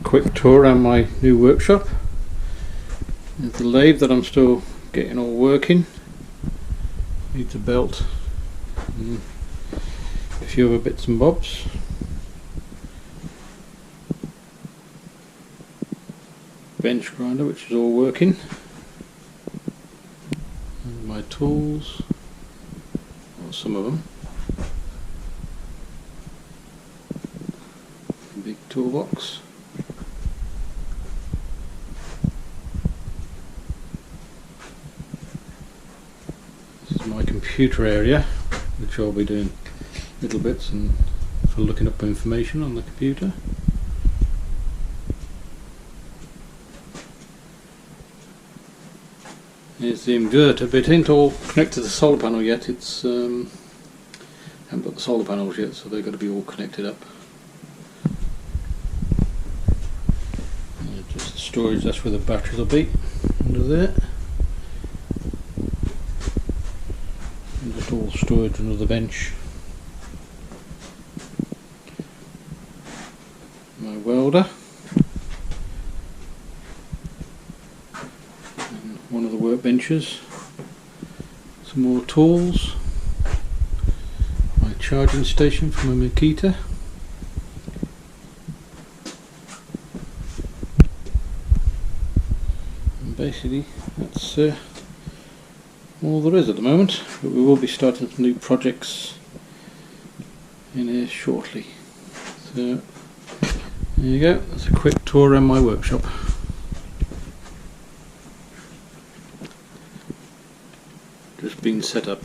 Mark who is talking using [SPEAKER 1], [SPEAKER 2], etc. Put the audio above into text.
[SPEAKER 1] quick tour around my new workshop. There's the lathe that I'm still getting all working. Needs a belt and a few other bits and bobs. Bench grinder, which is all working. And my tools, or some of them. Big toolbox. This is my computer area, which I'll be doing little bits and for looking up information on the computer. Here's the inverter bit. It ain't all connected to the solar panel yet. It's haven't got the solar panels yet, so they've got to be all connected up. Just storage, that's where the batteries will be, under there. And just all storage under the bench. My welder. And one of the workbenches. Some more tools. My charging station for my Makita. Basically that's all there is at the moment, but we will be starting some new projects in here shortly. So there you go, that's a quick tour around my workshop. Just been set up.